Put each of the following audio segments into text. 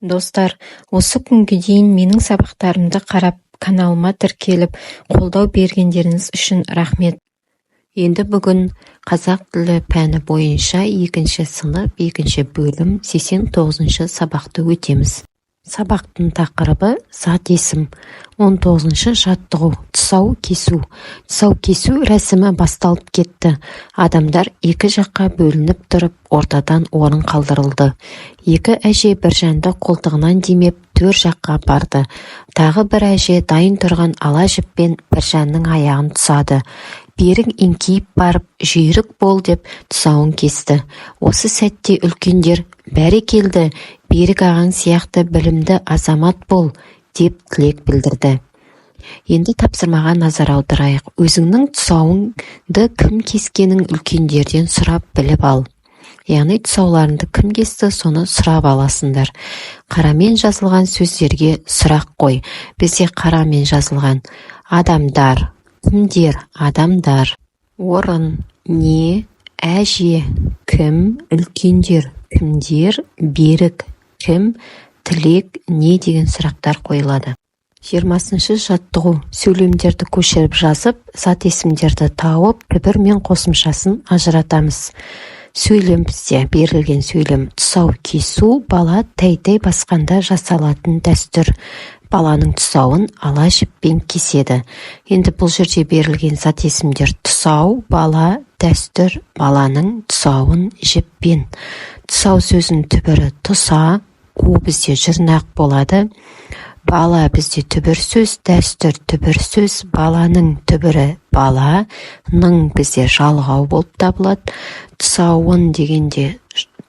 Достар, осы күнге дейін менің сабақтарымды қарап, каналыма тіркеліп, қолдау бергендеріңіз үшін рахмет. Енді бүгін қазақ тілі пәні бойынша 2-ші сынып 2-ші бөлім 89-шы сабақты өтеміз. Сабақтың тақырыбы зат есім. 19-шы жаттығу тұсау кесу. Тұсау кесу рәсімі басталып кетті. Адамдар екі жаққа бөлініп тұрып, ортадан орын қалдырылды. Екі әже Біржанды қолтығынан демеп, төр жаққа барды. Тағы бір әже дайын тұрған ала жіппен Біржанның аяғын тұсады. Берің еңкейіп барып, жүйрік бол деп тұсауын кесті. Осы сәтте үлкендер, бәрекелді, Берік ағаң сияқты білімді азамат бол, деп тілек білдірді. Енді тапсырмаға назар аударайық. Өзіңнің тұсауыңды кім кескенін үлкендерден сұрап біліп ал. Яғни тұсауларыңды кім кесті, соны сұрап аласыңдар. Қарамен жазылған сөздерге сұрақ қой. Бізде қарамен жазылған адамдар, кімдер, адамдар, орын, не, әже, кім, үлкендер, кімдер, берік, кім, тілек, не деген сұрақтар қойылады. 20-шы жаттығу. Сөйлемдерді көшіріп жазып, зат есімдерді тауып, түбір мен қосымшасын ажыратамыз. Сөйлем бізде берілген сөйлем. Тұсау кесу, бала тәй-тәй басқанда жасалатын дәстүр. Баланың тұсауын ала жіппен кеседі. Енді бұл жерде берілген зат есімдер тұсау, бала, дәстүр, баланың тұсауын жіппен. Тұсау сөзінің түбірі тұса, у бізде жұрнақ болады. Бала бізде түбір сөз, дәстүр түбір сөз, баланың түбірі бала, ның бізде жалғау болып табылады. Тұсауын дегенде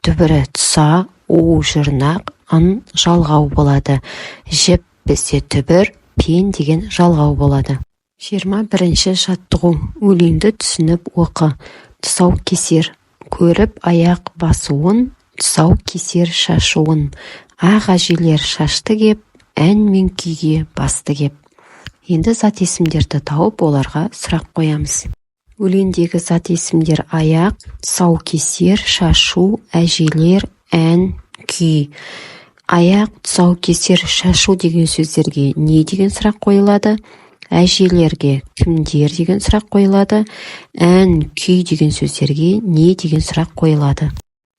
түбірі тұса, у жұрнақ, ын жалғау болады. Жіп бізде түбір, пен деген жалғау болады. 21-ші жаттығу. Өлеңді түсініп оқы. Тұсау кесер, көріп аяқ басуын, тұсау кесер шашуын. Ақ әжелер шашты кеп, ән мен күйге басты кеп. Енді зат есімдерді тауып, оларға сұрақ қоямыз. Өлеңдегі зат есімдер аяқ, тұсау кесер, шашу, әжелер, ән, күй. Аяқ, тұсау кесер, шашу деген сөздерге не деген сұрақ қойылады? Әжелерге кімдер деген сұрақ қойылады? Ән, күй деген сөздерге не деген сұрақ қойылады?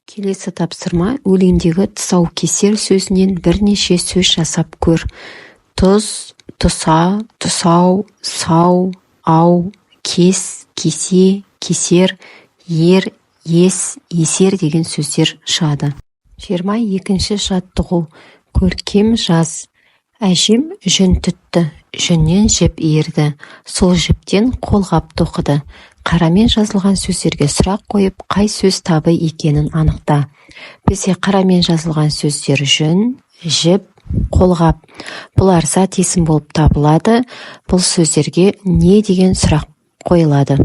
Келесі тапсырма. Өлеңдегі тұсау кесер сөзінен бірнеше сөз жасап көр. Тұс, тұса, тұсау, сау, ау, кес, кесе, кесер, ер, ес, есер деген сөздер шығады. 22-ші жаттығу. Көркем жаз. Әжем жүн түтті, жүннен жіп иірді, сол жіптен қолғап тоқыды. Қарамен жазылған сөздерге сұрақ қойып, қай сөз табы екенін анықта. Бізде қарамен жазылған сөздер жүн, жіп, қолғап. Бұлар зат есім болып табылады. Бұл сөздерге не деген сұрақ қойылады?